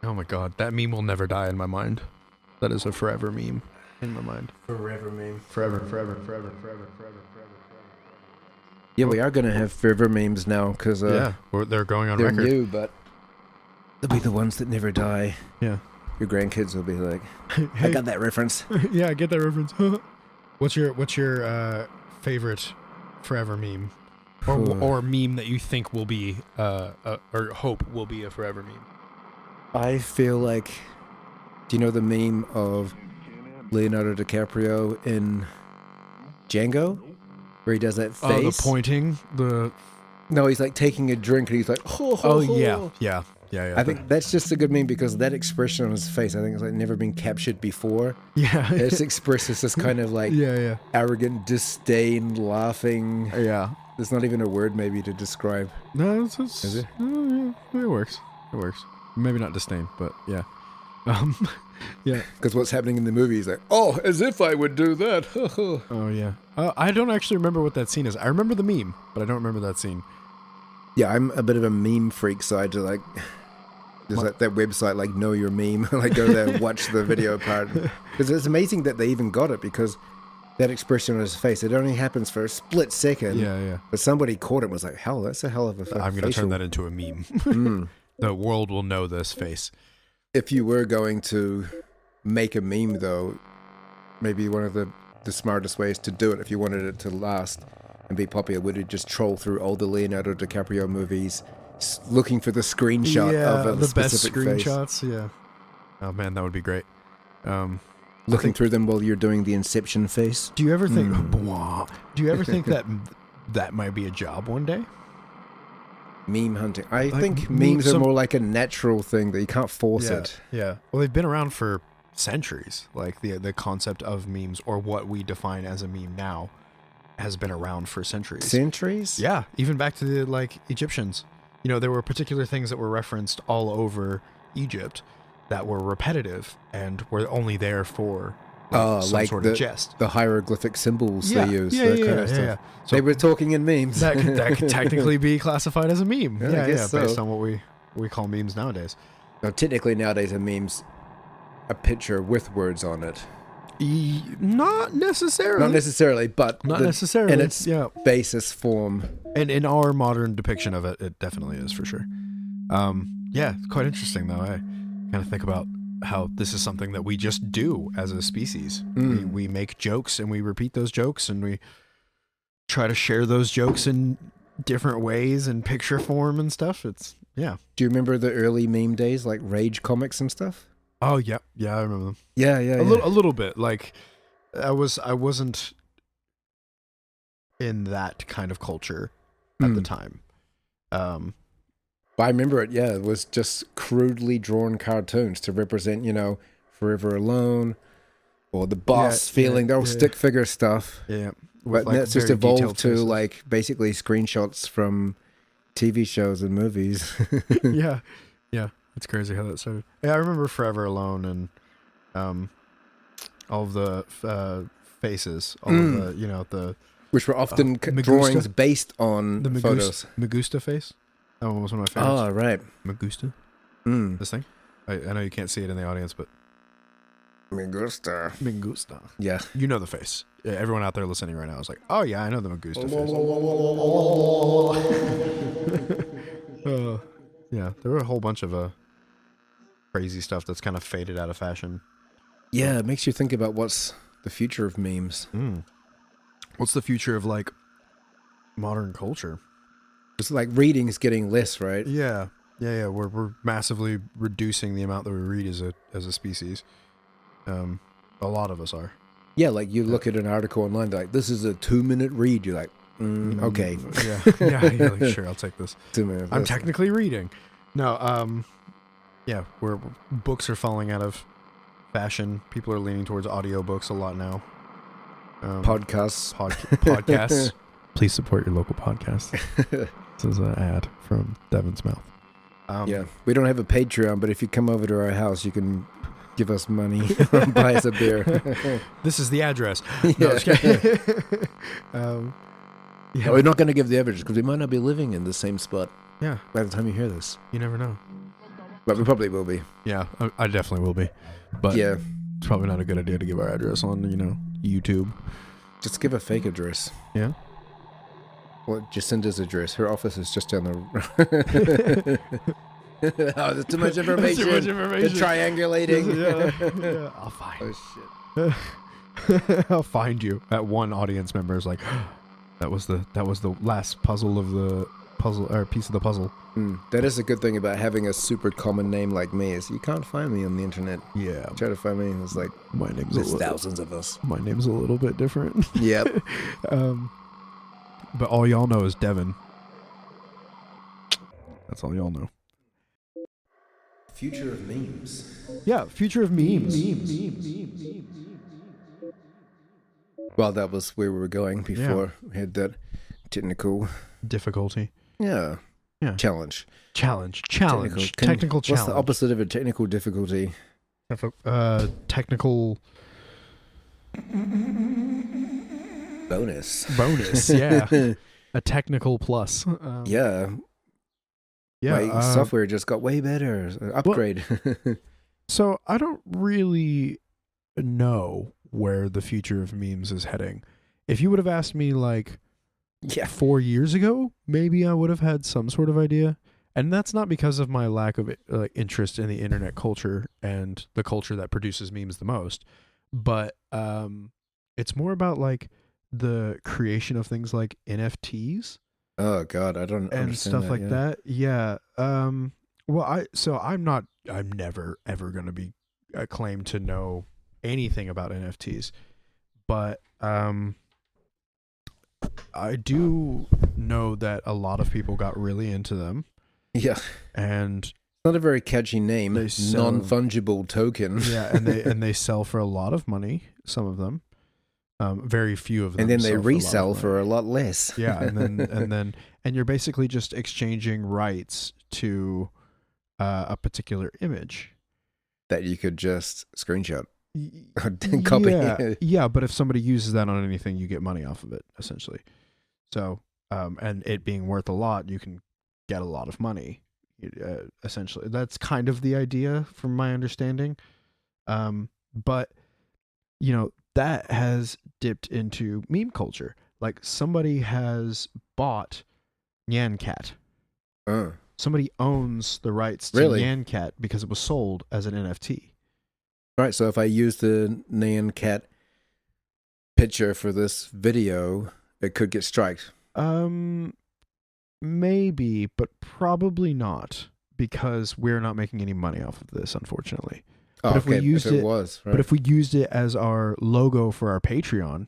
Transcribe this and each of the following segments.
Oh my god, that meme will never die in my mind. That is a forever meme in my mind. Forever meme. Forever, forever, forever, forever, forever, forever. Yeah, we are going to have forever memes now because They're going on they're record. new, but they'll be the ones that never die. Yeah. Your grandkids will be like, I Hey, got that reference. yeah, I get that reference. What's your favorite forever meme, or meme that you think will be or hope will be a forever meme? I feel like, do you know the meme of Leonardo DiCaprio in Django? Where he does that face? Oh, the pointing, No, he's like taking a drink and he's like, yeah. I think that's just a good meme because that expression on his face, I think it's like never been captured before. yeah, It expresses this kind of like yeah, arrogant disdain, laughing. yeah. There's not even a word maybe to describe. No, Is it? Yeah, it works. It works. Maybe not disdain, but yeah. Yeah. Because what's happening in the movie is like, oh, as if I would do that. Oh yeah. I don't actually remember what that scene is. I remember the meme, but I don't remember that scene. Yeah, I'm a bit of a meme freak, so I just like, there's like that website like Know Your Meme. Like go there and watch the video part. Because it's amazing that they even got it because that expression on his face, it only happens for a split second. Yeah. But somebody caught it and was like, hell, that's a hell of a I'm gonna turn that into a meme. The world will know this face. If you were going to make a meme, though, maybe one of the smartest ways to do it, if you wanted it to last and be popular, would you just troll through all the Leonardo DiCaprio movies, looking for the screenshot of a the best specific face, screenshots. Yeah. Oh man, that would be great. looking through them while you're doing the Inception face. Do you ever think? Do you ever think that might be a job one day? Meme hunting. I Like, think memes are some- more like a natural thing that you can't force it. Yeah. Well, they've been around for centuries. Like the concept of memes, or what we define as a meme now, has been around for centuries. Centuries? Yeah, even back to the Egyptians. You know, there were particular things that were referenced all over Egypt that were repetitive and were only there for some like sort of jest. the hieroglyphic symbols they use, yeah, that yeah, kind yeah, of stuff. yeah. So They were talking in memes. that could technically be classified as a meme. Yeah, I guess so. Based on what we call memes nowadays. Now, technically, nowadays, a meme's a picture with words on it. Not necessarily. Not necessarily, but Not necessarily. in its basis form. And in our modern depiction of it, it definitely is for sure. Yeah, it's quite interesting though. I kind of think about how this is something that we just do as a species. We make jokes and we repeat those jokes and we try to share those jokes in different ways and picture form and stuff. Do you remember the early meme days, like Rage comics and stuff? Oh yeah, I remember them. Yeah. A little bit. Like I wasn't in that kind of culture at the time. I remember it. Yeah, it was just crudely drawn cartoons to represent, Forever Alone or the boss feeling. They're all stick figure stuff. Yeah. But that's just evolved to like basically screenshots from TV shows and movies. yeah. It's crazy how that started. Yeah, I remember Forever Alone and all of the faces, all of the which were often Magusta? drawings based on the photos. Magusta face. That one was one of my favorites. Oh, right. Magusta. This thing. I know you can't see it in the audience, but Magusta. Yeah. You know the face. Yeah, everyone out there listening right now is like, oh yeah, I know the Magusta face. Yeah, there were a whole bunch of crazy stuff that's kind of faded out of fashion. Yeah, it makes you think about what's the future of memes. What's the future of like modern culture? It's like reading's getting less, right? Yeah. We're massively reducing the amount that we read as a species. A lot of us are. Yeah, like you look at an article online, they're like, this is a 2-minute read. You're like, okay. Yeah, like, sure, I'll take this. 2 minutes. I'm technically reading. No, yeah, where books are falling out of fashion. People are leaning towards audiobooks a lot now. Podcasts. Podcasts. Please support your local podcast. This is an ad from Devin's mouth. Yeah, we don't have a Patreon, but if you come over to our house, you can give us money, buy us a beer. This is the address. Yeah. No, just kidding. Yeah, we're not going to give the address because we might not be living in the same spot yeah, by the time you hear this. you never know. But we probably will be. Yeah, I definitely will be. But Yeah. it's probably not a good idea to give our address on, YouTube. Just give a fake address. Yeah. Well, Jacinda's address. Her office is just down the. Oh, there's too much information. Too much information. The triangulating. Yeah. I'll find. Oh shit. I'll find you. That one audience member is like, that was the last puzzle of the puzzle or piece of the puzzle. That is a good thing about having a super common name like me is you can't find me on the internet. Yeah. Try to find me. It's like My name's there's thousands of us. My name's a little bit different. Yep. But all y'all know is Devin. That's all y'all know. Future of memes. Yeah, future of memes. Well, that was where we were going before we had that technical. Difficulty. Yeah. Challenge. Technical challenge. What's the opposite of a technical difficulty? Technical bonus. Yeah. A technical plus. Yeah. My software just got way better. Upgrade. Well, so I don't really know where the future of memes is heading. If you would have asked me 4 years ago, maybe I would have had some sort of idea. And that's not because of my lack of interest in the internet culture and the culture that produces memes the most, but it's more about the creation of things like NFTs. Oh God, I don't and understand stuff like that. Yeah. Well, I'm never ever going to be claimed to know anything about NFTs, but I do know that a lot of people got really into them. Yeah. And not a very catchy name. Sell, non-fungible token. Yeah, and they sell for a lot of money, some of them. Very few of them. And then they resell for a lot less. Yeah, and you're basically just exchanging rights to a particular image that you could just screenshot. Copy. Yeah, but if somebody uses that on anything, you get money off of it, essentially. So, and it being worth a lot, you can get a lot of money, essentially. That's kind of the idea from my understanding. But, that has dipped into meme culture. Like somebody has bought Nyan Cat. Somebody owns the rights to Nyan Cat because it was sold as an NFT. Right, so if I use the Nyan Cat picture for this video, it could get striked. Maybe, but probably not, because we're not making any money off of this, unfortunately. But if we used it, was, right. But if we used it as our logo for our Patreon,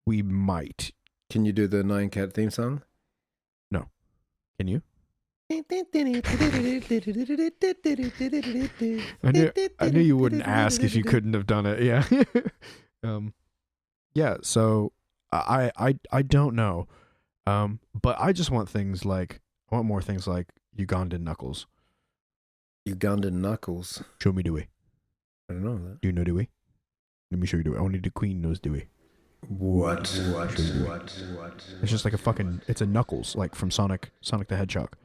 we might. Can you do the Nyan Cat theme song? No. Can you? I knew you wouldn't ask if you couldn't have done it. Yeah. Yeah. So I don't know. But I just want things I want more things like Ugandan Knuckles. Ugandan Knuckles. Show me Dewey. I don't know that. Do you know Dewey? Let me show you Dewey. Only the Queen knows Dewey. What? It's just it's a Knuckles, from Sonic the Hedgehog.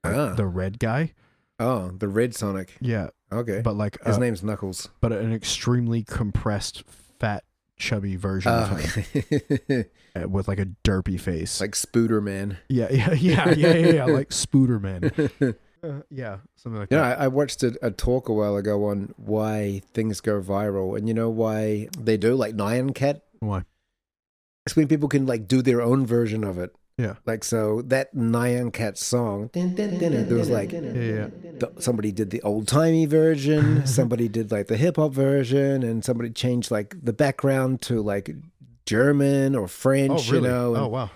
The red guy. Oh, the red Sonic. Yeah. Okay. But his name's Knuckles. But an extremely compressed, fat, chubby version of him. With a derpy face. Like Spooder Man. Yeah. Like Spooder Man. Yeah, something like that. I watched a talk a while ago on why things go viral, and you know why they do, like Nyan Cat? Why? It's when people can do their own version of it. Yeah. So that Nyan Cat song, there was somebody did the old-timey version, somebody did the hip-hop version, and somebody changed the background to German or French, Oh, really? And, oh, wow.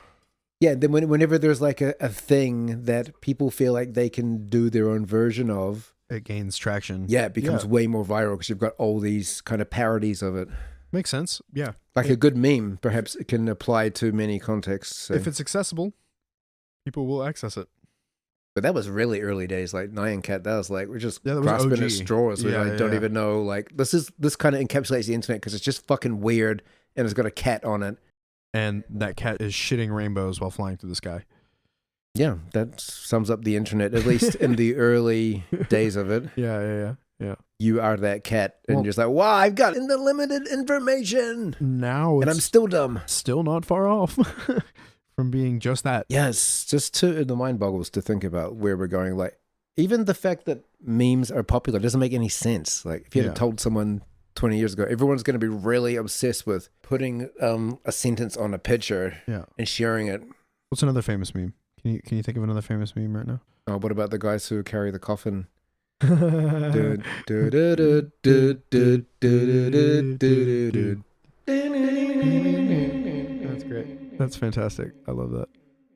yeah, then whenever there's a thing that people feel like they can do their own version of, it gains traction. Yeah, it becomes way more viral because you've got all these kind of parodies of it. Makes sense. Yeah. A good meme, perhaps it can apply to many contexts. So. If it's accessible, people will access it. But that was really early days, Nyan Cat. That was we're just that grasping OG. at straws. We don't even know. This kind of encapsulates the internet because it's just fucking weird and it's got a cat on it. And that cat is shitting rainbows while flying through the sky. Yeah, that sums up the internet, at least in the early days of it. Yeah. You are that cat, and Well- you're just like, wow, I've got unlimited information, Now and it's I'm still dumb. still not far off from being just that. Yes, the mind boggles to think about where we're going. Like, even the fact that memes are popular doesn't make any sense. Like, if you had told someone 20 years ago, everyone's going to be really obsessed with putting a sentence on a picture and sharing it. What's another famous meme? Can you think of another famous meme right now? Oh, what about the guys who carry the coffin? That's great. That's fantastic. I love that.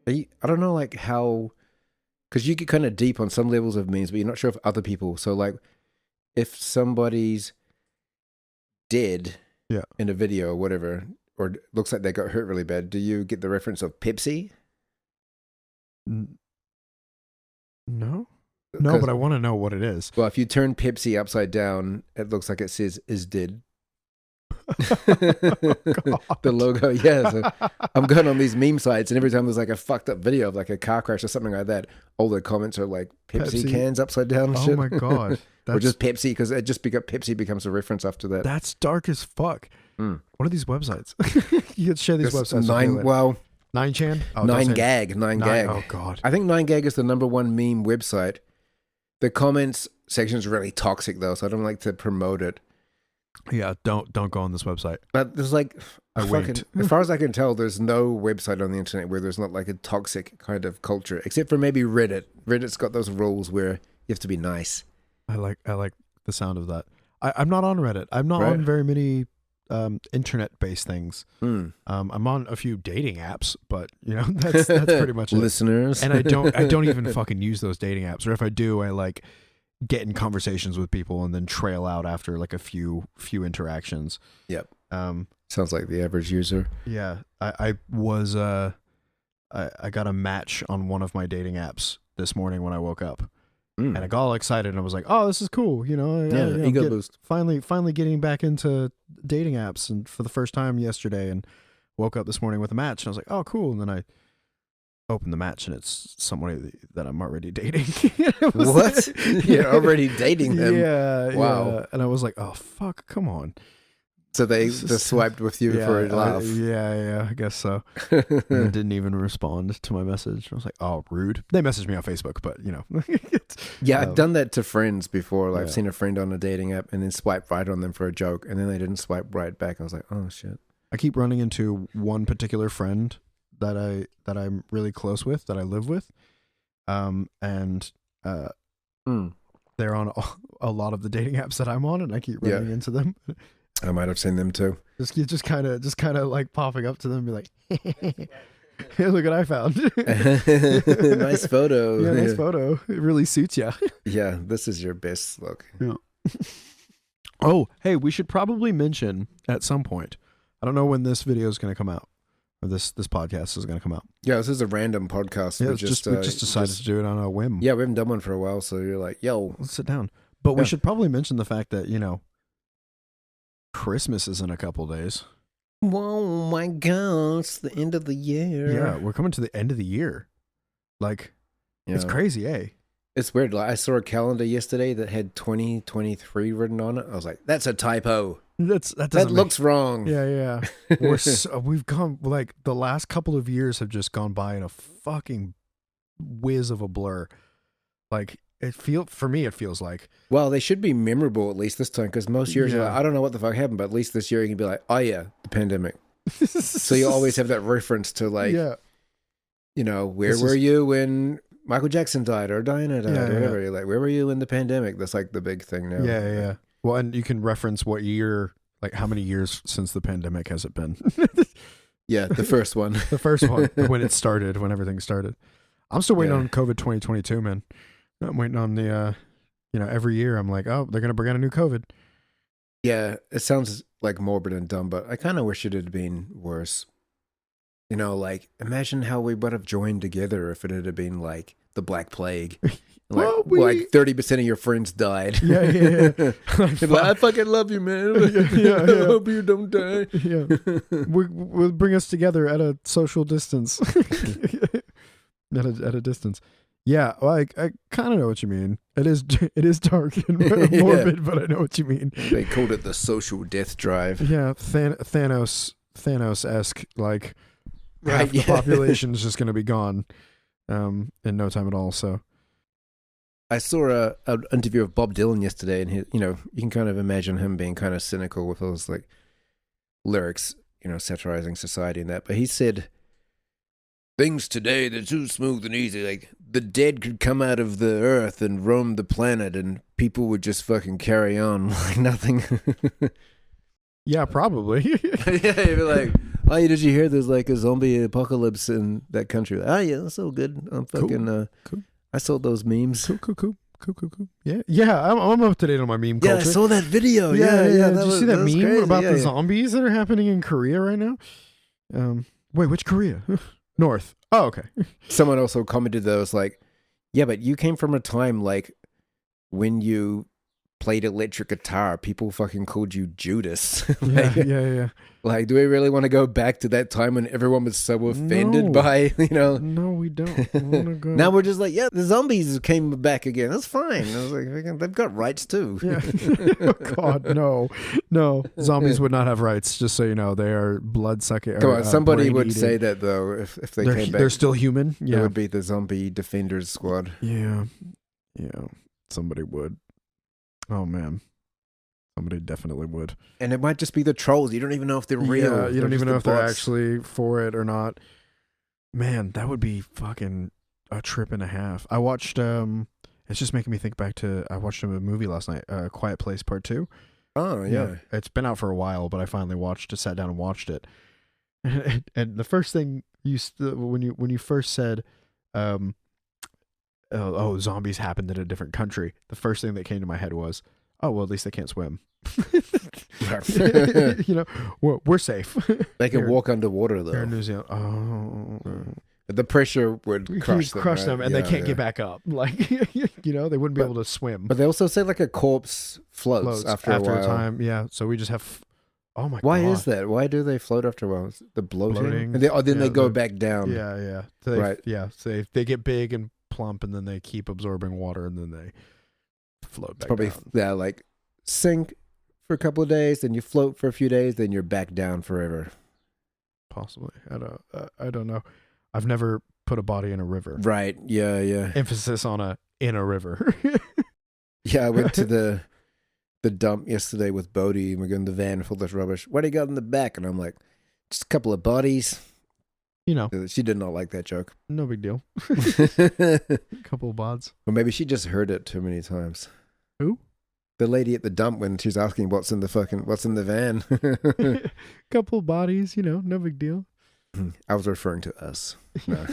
I don't know, like, how, because you get kind of deep on some levels of memes, but you're not sure if other people. So, like, if somebody's dead in a video or whatever, or looks like they got hurt really bad, do you get the reference of Pepsi? No, but I want to know what it is. Well, if you turn Pepsi upside down, it looks like it says "is dead." The logo, yeah. So I'm going on these meme sites, and every time there's like a fucked up video of like a car crash or something like that, all the comments are like Pepsi cans upside down. And Oh shit. my god, or just Pepsi, because it just Pepsi becomes a reference after that. that's dark as fuck. Mm. What are these websites? You could share these websites. Nine, well, 9chan, oh, 9gag. Oh god, I think 9gag is the number one meme website. The comments section is really toxic though, so I don't like to promote it. yeah. Don't go on this website. But there's like, I winked. as far as I can tell, there's no website on the internet where there's not like a toxic kind of culture, except for maybe Reddit. Reddit's got those rules where you have to be nice. I like the sound of that. I'm not on Reddit. I'm not Right. on very many internet-based things. Hmm. I'm on a few dating apps, but you know that's pretty much it. Listeners. And I don't even fucking use those dating apps. Or if I do, I like get in conversations with people and then trail out after like a few interactions. Yep. Um. Sounds like the average user. Yeah. I was I got a match on one of my dating apps this morning when I woke up. Mm. And I got all excited and I was like, "Oh, this is cool!" You know, ego boost. Finally getting back into dating apps, and for the first time yesterday, and woke up this morning with a match, and I was like, "Oh, cool!" And then I opened the match, and it's somebody that I'm already dating. What? You're already dating them? Yeah. Wow. Yeah. And I was like, "Oh, fuck! Come on!" So they just swiped with you for a laugh. Yeah, I guess so. And they didn't even respond to my message. I was like, "Oh, rude." They messaged me on Facebook, but you know. Yeah, I've done that to friends before. Like, Yeah. I've seen a friend on a dating app and then swipe right on them for a joke, and then they didn't swipe right back. I was like, oh shit. I keep running into one particular friend that I'm really close with, that I live with, and they're on a lot of the dating apps that I'm on, and I keep running into them. I might have seen them too. Just kind of like popping up to them and be like, "Hey, look what I found." Nice photo. Yeah, nice photo. It really suits you. Yeah, this is your best look. Yeah. Oh, hey, we should probably mention at some point. I don't know when this video is going to come out, or this podcast is going to come out. Yeah, this is a random podcast. Yeah, we we just decided to do it on a whim. Yeah, we haven't done one for a while, so you're like, yo. Let's sit down. But we Yeah. should probably mention the fact that, you know, Christmas is in a couple days. Whoa, my God, it's the end of the year. Yeah, we're coming to the end of the year. Like, it's Yeah. crazy, eh? It's weird. Like, I saw a calendar yesterday that had 2023 written on it. I was like, that's a typo. That That looks wrong. Yeah. We've gone, like, the last couple of years have just gone by in a fucking whiz of a blur. Like, for me, it feels like. Well, they should be memorable at least this time, because most years you're Yeah. like, I don't know what the fuck happened, but at least this year you can be like, oh yeah, the pandemic. So you always have that reference to, like, yeah. you know, where This were is- you when Michael Jackson died or Diana died Yeah, or yeah. whatever? You're like, where were you in the pandemic? That's like the big thing now. Yeah. Well, and you can reference what year, like how many years since the pandemic has it been? Yeah, the first one. The first one, when it started, when everything started. I'm still waiting Yeah. on COVID 2022, man. I'm waiting on the, every year I'm like, oh, they're going to bring out a new COVID. Yeah, it sounds like morbid and dumb, but I kind of wish it had been worse. You know, like, imagine how we would have joined together if it had been like the Black Plague. Well, Like 30% of your friends died. Yeah. You're like, I fucking love you, man. Yeah. I hope you don't die. Yeah. We'll bring us together at a social distance. at a distance. Yeah, like I kind of know what you mean. It is dark and morbid, but I know what you mean. They called it the social death drive. Yeah, Thanos-esque, like half the yeah. population is just going to be gone in no time at all. So I saw an interview of Bob Dylan yesterday, and you can kind of imagine him being kind of cynical with those like lyrics, satirizing society and that. But he said, "Things today, they're too smooth and easy. Like the dead could come out of the earth and roam the planet, and people would just fucking carry on like nothing." yeah, probably. Yeah, you'd be like, "Oh, did you hear there's like a zombie apocalypse in that country?" Oh yeah, that's so good. I'm fucking Cool. I sold those memes. Cool. Yeah. I'm up to date on my meme culture. Yeah, I saw that video. Yeah. Did you see that meme crazy. about the zombies that are happening in Korea right now? Wait, which Korea? North. Oh, okay. Someone also commented that was like, yeah, but you came from a time like when you played electric guitar, people fucking called you Judas. Yeah. Like, do we really want to go back to that time when everyone was so offended No. by, No, we don't. We wanna go. Now we're just like, yeah, the zombies came back again. That's fine. I was like, they've got rights too. Yeah. Oh, God, no. Zombies would not have rights. Just so you know, they are blood-sucking. Come on, somebody brain would eating. say that though if they they're, came back. They're still human. It Yeah. would be the zombie defenders squad. Yeah. Somebody would. Oh man. Somebody definitely would. And it might just be the trolls. You don't even know if they're real. Yeah, you don't just even know the if they're bots. actually for it or not. Man, that would be fucking a trip and a half. I watched it's just making me think back to I watched a movie last night, Quiet Place Part 2. Oh yeah. It's been out for a while, but I finally sat down and watched it. And the first thing when you first said zombies happened in a different country, the first thing that came to my head was, oh, well, at least they can't swim. We're safe. They can Here- walk underwater though. Here in New Zealand. Oh. The pressure would crush them. Crush right? them, and Yeah, they can't yeah. get back up. Like, they wouldn't be able to swim. But they also say like a corpse floats after a while. time. Yeah, so we just have. Oh my Why god! is that? Why do they float after a while? Is it the bloating? Bloating. And then they Yeah, go back down. Yeah. So they, Right. Yeah, so they get big and plump, and then they keep absorbing water, and then they float It's back probably down. like sink for a couple of days, then you float for a few days, then you're back down forever. Possibly. I don't know. I've never put a body in a river. Right. Yeah. Emphasis on in a river. Yeah, I went to the dump yesterday with Bodhi, and we're going in the van full of rubbish. What do you got in the back? And I'm like, just a couple of bodies. She did not like that joke. No big deal. Couple of bods. Or maybe she just heard it too many times. Who? The lady at the dump when she's asking what's in the van. Couple of bodies, no big deal. I was referring to us. No.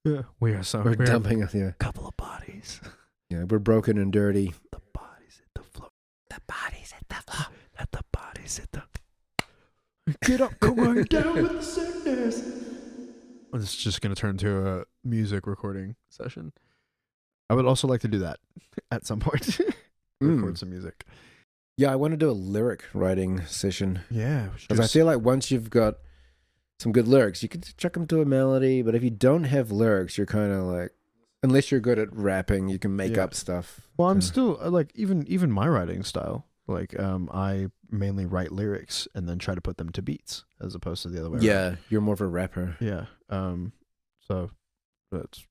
We're We're dumping us, yeah. couple of bodies. Yeah, we're broken and dirty. The bodies hit the floor. The bodies hit the floor. Let the bodies hit the. Get up, come on down with the sickness. It's just gonna turn into a music recording session. I would also like to do that at some point. Record some music. Yeah, I want to do a lyric writing session. Yeah, Because I feel like once you've got some good lyrics, you can chuck them to a melody. But if you don't have lyrics, you're kind of like, unless you're good at rapping, you can make up stuff. Well, I'm still like even my writing style. Like I mainly write lyrics and then try to put them to beats as opposed to the other way around. Yeah, you're more of a rapper. Yeah. So that's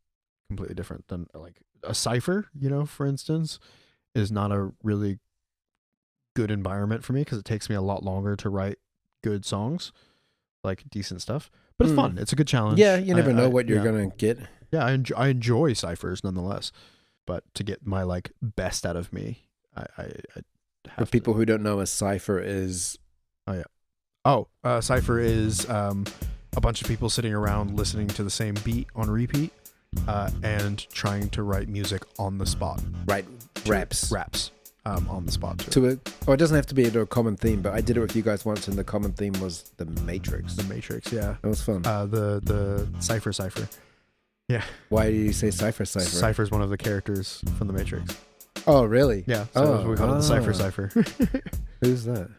completely different than like a cipher, for instance, is not a really good environment for me because it takes me a lot longer to write good songs, like decent stuff. But it's fun. It's a good challenge. Yeah, you never know what you're yeah. going to get. Yeah, I enjoy ciphers nonetheless. But to get my like best out of me, I For have people who don't know, a cipher is... cipher is a bunch of people sitting around listening to the same beat on repeat and trying to write music on the spot. Right, raps. On the spot too. It doesn't have to be to a common theme, but I did it with you guys once, and the common theme was The Matrix. The Matrix, yeah. That was fun. The cipher. Yeah. Why do you say cipher? Cypher's one of the characters from The Matrix. Oh, really? Yeah, so we call it the cipher. Who's that?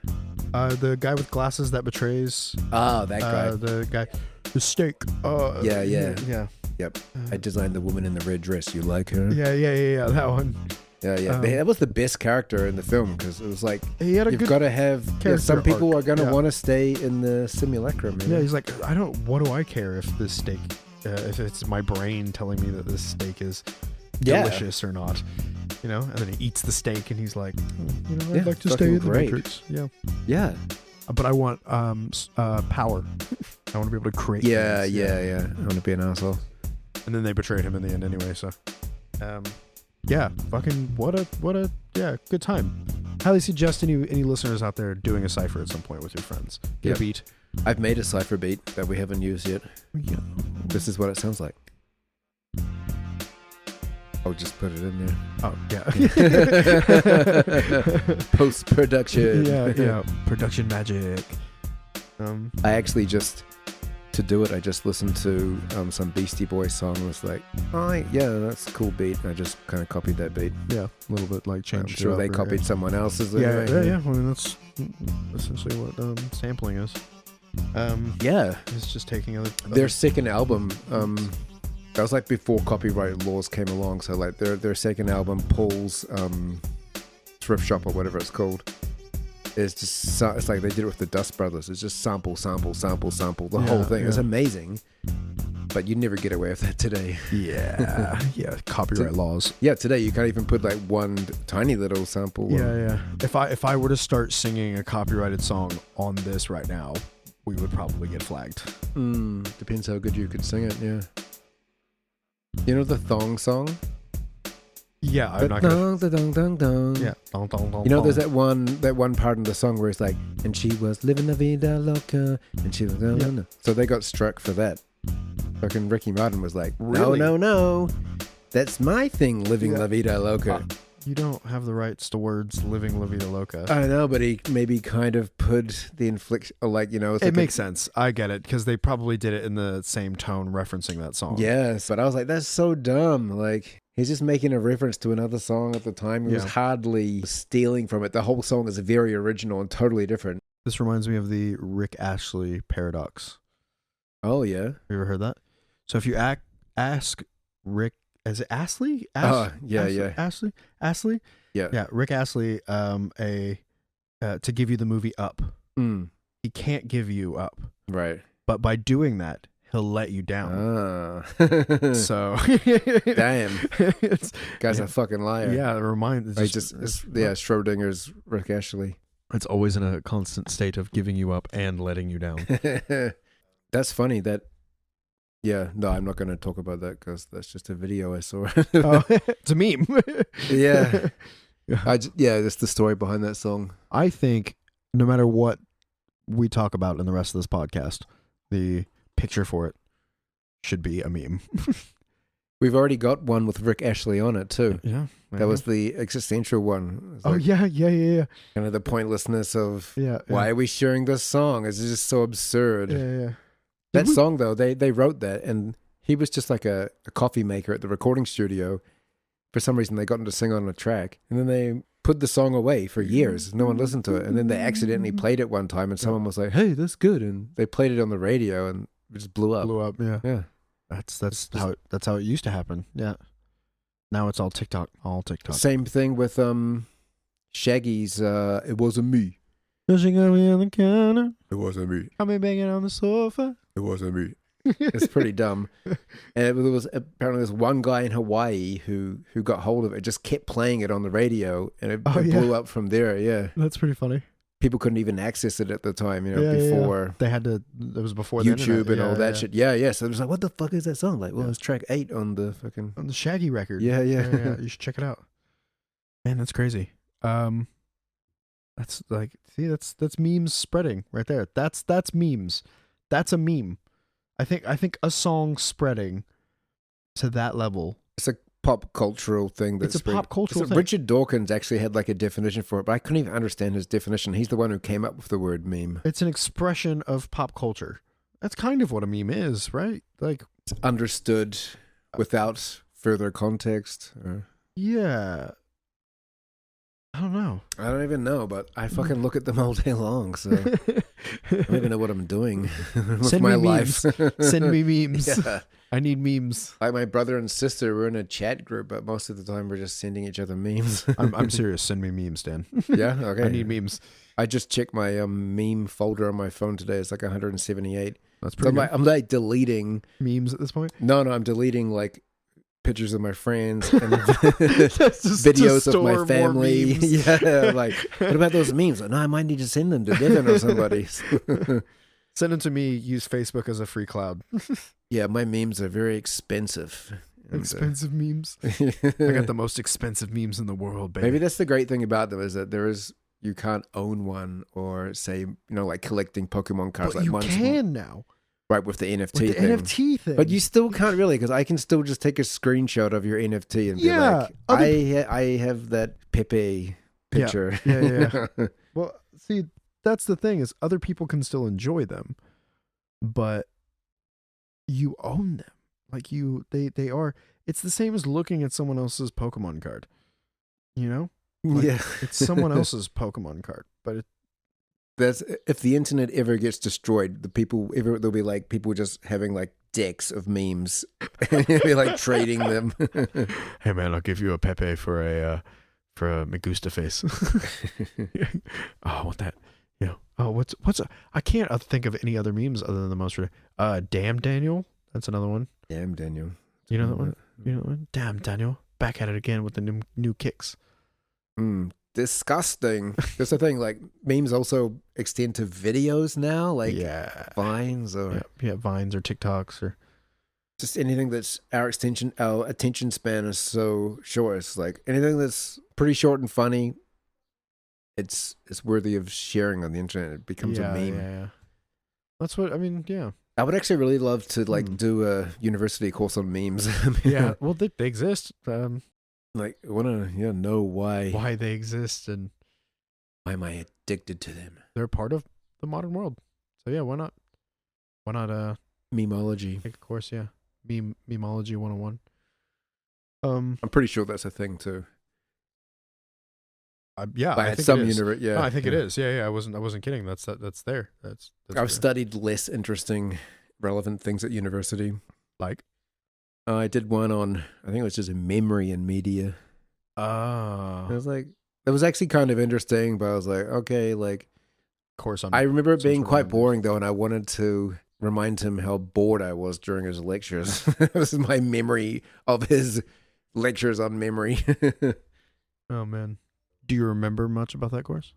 The guy with glasses that betrays. Oh, that guy. The guy The steak. Yeah. Yeah. Yep. I designed the woman in the red dress. You like her? Yeah. That one. Yeah. That was the best character in the film because it was like He had a you've good got to have. Yeah, character some people arc. are going to Yeah. want to stay in the simulacrum. You know? Yeah, he's like, what do I care if this steak, if it's my brain telling me that this steak is delicious or not, you know? And then he eats the steak and he's like, I'd like to stay fucking in the great. Matrix. Yeah. Yeah. But I want power. I want to be able to create Yeah. things. I want to be an asshole. And then they betrayed him in the end anyway, so yeah, fucking what a good time. Highly suggest any listeners out there doing a cipher at some point with your friends. Get Yep. a beat. I've made a cipher beat that we haven't used yet. Yeah. This is what it sounds like. I'll just put it in there. Oh yeah. Post production. yeah. Production magic. I actually just, to do it, I just listened to some Beastie Boys song and was like, oh, yeah, that's a cool beat. And I just kind of copied that beat. Yeah, a little bit like I'm changed. sure it they up or- copied someone else's. Yeah, anyway. yeah. I mean, that's essentially what sampling is. Yeah. It's just taking other. Their second album, that was like before copyright laws came along. So like their second album, Paul's Thrift Shop or whatever it's called, is just it's like they did it with the Dust Brothers. It's just sample the whole thing. It's yeah. amazing, but you'd never get away with that today. yeah. Copyright laws. Yeah, today you can't even put like one tiny little sample. Yeah. If I were to start singing a copyrighted song on this right now, we would probably get flagged. Depends how good you could sing it. Yeah. You know the thong song? Yeah, I'm not gonna. Dong. Yeah. You know, there's that one part in the song where it's like, and she was living la vida loca, and she was no. So they got struck for that. Fucking Ricky Martin was like, Really? no, that's my thing, living Yeah. la vida loca. You don't have the rights to words "living La Vida Loca." I know, but he maybe kind of put the infliction, like, you know, it's It like makes sense. I get it because they probably did it in the same tone, referencing that song. Yes, but I was like, that's so dumb. Like, he's just making a reference to another song at the time. He was Yeah. hardly stealing from it. The whole song is very original and totally different. This reminds me of the Rick Astley paradox. Oh yeah. Have you ever heard that? So if you ask Rick, is it Astley? Yeah. Astley? Yeah, Rick Astley, to give you the movie Up. He can't give you up. Right. But by doing that, he'll let you down. So Damn. it's, Guy's a fucking liar. yeah, it reminds Schrodinger's Rick Ashley. It's always in a constant state of giving you up and letting you down. That's funny that. Yeah, no, I'm not going to talk about that because that's just a video I saw. Oh, it's a meme. Yeah. That's the story behind that song. I think no matter what we talk about in the rest of this podcast, the picture for it should be a meme. We've already got one with Rick Ashley on it too. Yeah. That was the existential one. It's Oh, like yeah. kind of the pointlessness of Yeah. why are we sharing this song? It's just so absurd. Yeah. That song though, they wrote that and he was just like a coffee maker at the recording studio. For some reason they got him to sing on a track and then they put the song away for years. No one listened to it. And then they accidentally played it one time and someone was like, hey, that's good. And they played it on the radio and it just blew up. Yeah. Yeah. That's how it used to happen. Yeah. Now it's all TikTok. Same thing with Shaggy's It Wasn't Me. She got me on the counter. It wasn't me. Got me banging on the sofa. It wasn't me. It's pretty dumb. And there was apparently this one guy in Hawaii who got hold of it, just kept playing it on the radio, and it blew up from there. Yeah, That's pretty funny. people couldn't even access it at the time. You know, Yeah, before They had to. It was before the YouTube internet. and all that Yeah. shit. Yeah. So it was like, what the fuck is that song? Like, well, it's track 8 on the fucking. On the Shaggy record. Yeah. You should check it out. Man, that's crazy. That's like, see, that's memes spreading right there. That's memes. That's a meme. I think a song spreading to that level. It's a pop cultural thing. That's It's a pop cultural thing. Richard Dawkins actually had like a definition for it, but I couldn't even understand his definition. He's the one who came up with the word meme. It's an expression of pop culture. That's kind of what a meme is, right? Like, It's understood without further context. yeah. I don't know. I don't even know, but I fucking look at them all day long, so I don't even know what I'm doing with Send my me life. memes. Send me memes. Yeah. I need memes. Like my brother and sister, we're in a chat group, but most of the time we're just sending each other memes. I'm serious. Send me memes, Dan. Yeah, okay. I need memes. I just checked my meme folder on my phone today. It's like 178. That's So pretty good. I'm like deleting. Memes at this point. No, I'm deleting like pictures of my friends and Just to videos of store my more family. memes. Yeah, like what about those memes? No, I might need to send them to Devin or somebody. Send them to me. Use Facebook as a free cloud. Yeah, my memes are very expensive. And, Expensive memes. I got the most expensive memes in the world, baby. Maybe that's the great thing about them is that you can't own one or say like collecting Pokemon cards. But Like you mine's can now right with the NFT with the thing. NFT thing. But you still can't really, because I can still just take a screenshot of your NFT and be Yeah, like, I have that Pepe picture. Yeah. Well, see, that's the thing is other people can still enjoy them, but you own them. Like they are. It's the same as looking at someone else's Pokemon card. You know, Like, Yeah. it's someone else's Pokemon card, but That's if the internet ever gets destroyed, there'll be like people just having like decks of memes and you'll be like trading them. hey man, I'll give you a Pepe for a Magusta face. Oh, I want that. Yeah. Oh, what's I can't think of any other memes other than the most. Damn Daniel. That's another one. Damn, Daniel. You know that one? You know that one? Damn Daniel. Back at it again with the new kicks. Disgusting. That's the thing. Like memes also extend to videos now, like Vines or Vines or TikToks or just anything that's our attention span is so short. It's like anything that's pretty short and funny. It's worthy of sharing on the internet. It becomes a meme. Yeah. That's what I mean. Yeah. I would actually really love to do a university course on memes. Yeah. Well, they exist. Like I want to know why they exist, and why am I addicted to them? they're part of the modern world. So yeah, why not Memology. take a course? Yeah, memology 101. I'm pretty sure that's a thing too. Yeah, But I at think some it is. university, yeah, No, I think it is. Yeah. I wasn't kidding. That's there. That's I've studied less interesting, relevant things at university. like. I did one on, I think it was just memory and media. Ah. I was like, it was actually kind of interesting, but I was like, okay, like, Course on. I remember it some being sort of quite language. boring though, and I wanted to remind him how bored I was during his lectures. This is my memory of his lectures on memory. Oh man, do you remember much about that course?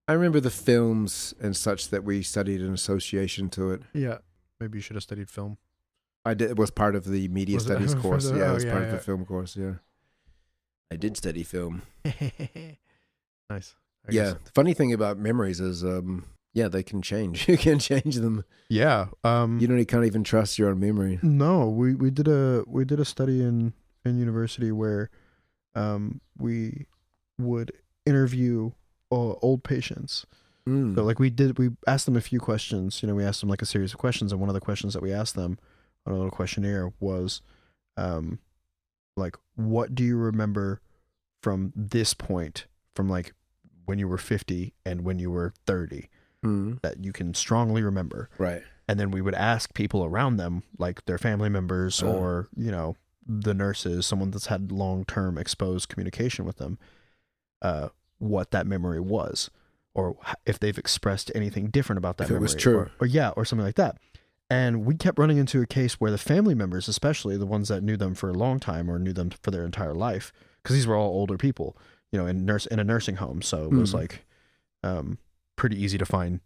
I remember the films and such that we studied in association to it. Yeah, maybe you should have studied film. I did. It was part of the media Was it? studies For course. the- Yeah, it oh, was yeah, part of yeah. the film course. Yeah, I did study film. Nice. I Yeah, guess. the funny thing about memories is, they can change. You can change them. Yeah. You can't even trust your own memory. No, we did a study in university where we would interview old patients. So like we asked them a few questions. We asked them like a series of questions, and one of the questions that we asked them on a little questionnaire was like, what do you remember from this point, from like when you were 50 and when you were 30, that you can strongly remember? Right. And then we would ask people around them, like their family members or, the nurses, someone that's had long-term exposed communication with them, what that memory was, or if they've expressed anything different about that If it memory. was true. Or something like that. And we kept running into a case where the family members, especially the ones that knew them for a long time or knew them for their entire life, because these were all older people, in a nursing home. So it was like pretty easy to find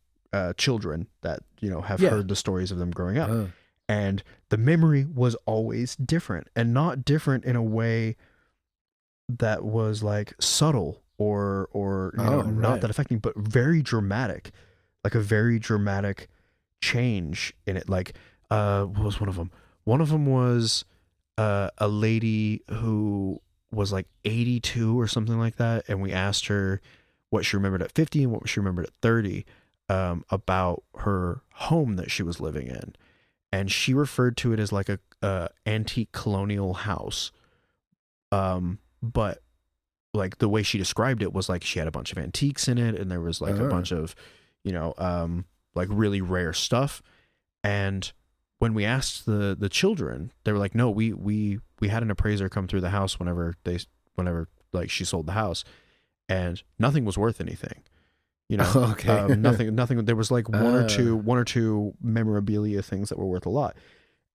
children that, have heard the stories of them growing up. And the memory was always different, and not different in a way that was like subtle or not that affecting, but very dramatic, like a very dramatic change in it. Like, what was one of them? One of them was a lady who was like 82 or something like that, and we asked her what she remembered at 50 and what she remembered at 30 about her home that she was living in, and she referred to it as like a antique colonial house, but like the way she described it was like she had a bunch of antiques in it, and there was like a bunch of, like really rare stuff. And when we asked the children, they were like, no, we had an appraiser come through the house whenever like she sold the house, and nothing was worth anything. Okay. Nothing. There was like one or two memorabilia things that were worth a lot.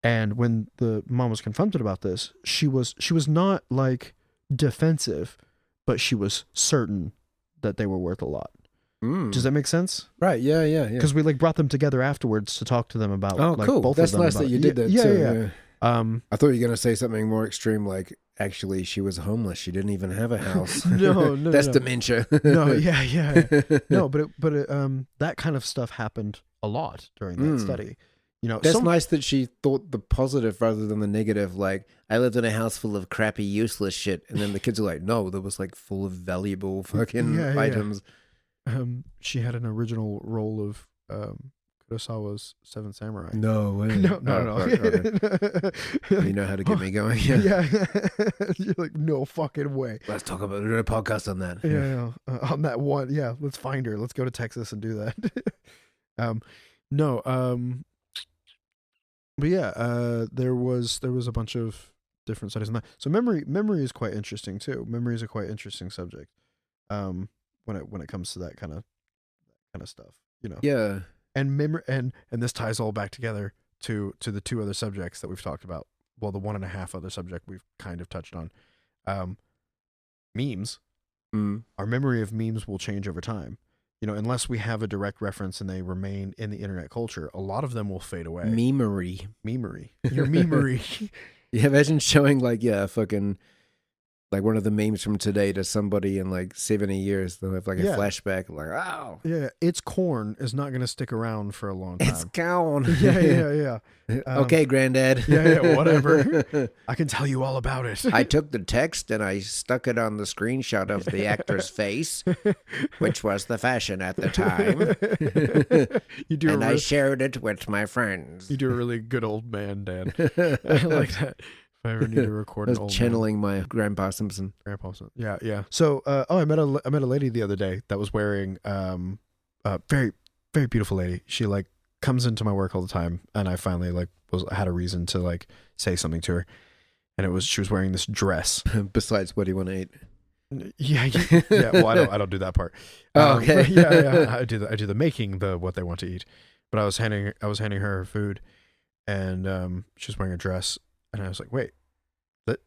And when the mom was confronted about this, she was not like defensive, but she was certain that they were worth a lot. Does that make sense? Right. Yeah. Because we like brought them together afterwards to talk to them about. Oh, like, cool. Both That's of them nice about, that you did that yeah, too. Yeah. I thought you were going to say something more extreme, like actually she was homeless. She didn't even have a house. No. That's dementia. No. Yeah. No, but that kind of stuff happened a lot during that study. That's nice that she thought the positive rather than the negative. Like, I lived in a house full of crappy, useless shit, and then the kids are like, "No, that was like full of valuable fucking items." She had an original roll of Kurosawa's Seven Samurai. No way. No. Okay. You know how to get me going. Yeah. You're like, no fucking way. Let's talk about a podcast on that. Yeah. On that one. Yeah. Let's find her. Let's go to Texas and do that. But yeah, there was a bunch of different studies on that. So memory is quite interesting too. Memory is a quite interesting subject. When it comes to that kind of stuff, Yeah. And memory and this ties all back together to the two other subjects that we've talked about. Well, the 1.5 other subject we've kind of touched on. Memes. Our memory of memes will change over time. Unless we have a direct reference and they remain in the internet culture, a lot of them will fade away. Memery. Your memery. Yeah, imagine showing fucking like one of the memes from today to somebody in like 70 years. They'll have like a flashback like, oh. Yeah, it's corn is not going to stick around for a long time. It's corn. Yeah. Okay, Granddad. Yeah, whatever. I can tell you all about it. I took the text and I stuck it on the screenshot of the actor's face, which was the fashion at the time. And I shared it with my friends. You do a really good old man, Dan. I like that. If I ever need to record an old channeling my Grandpa Simpson. Yeah. So, I met a lady the other day that was wearing a very, very beautiful lady. She like comes into my work all the time, and I finally had a reason to like say something to her, and she was wearing this dress. Besides, what do you want to eat? Yeah. Well, I don't do that part. Okay. Yeah. I do the making what they want to eat, but I was handing her food, and she was wearing a dress. And I was like, wait, is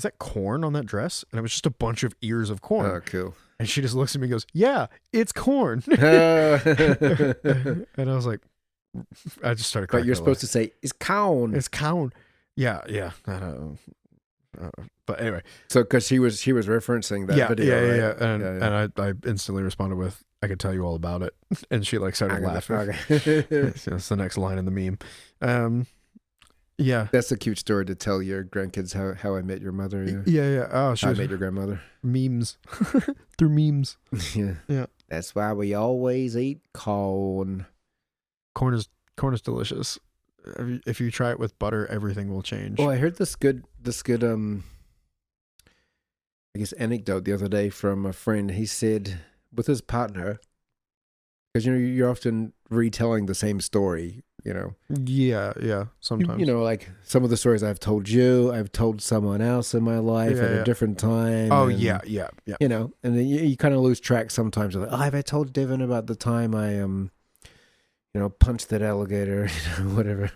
that corn on that dress? And it was just a bunch of ears of corn. Oh, cool. And she just looks at me and goes, yeah, it's corn. And I was like, I just started cracking. But you're supposed to say, it's corn. It's corn. Yeah. I don't know. But anyway. So, because she was referencing that video, yeah, right? And I instantly responded with, I could tell you all about it. And she like started laughing. Okay. That's the next line in the meme. Yeah, that's a cute story to tell your grandkids how I met your mother. Yeah. Oh, I met your grandmother. Memes through memes. Yeah. That's why we always eat corn. Corn is delicious. If you try it with butter, everything will change. Oh, I heard this good I guess anecdote the other day from a friend. He said with his partner, because you're often retelling the same story. Yeah. Sometimes. Like some of the stories I've told you, I've told someone else in my life at a different time. Oh, and, yeah. And then you kind of lose track sometimes. Like, have I told Devin about the time I punched that alligator? Whatever.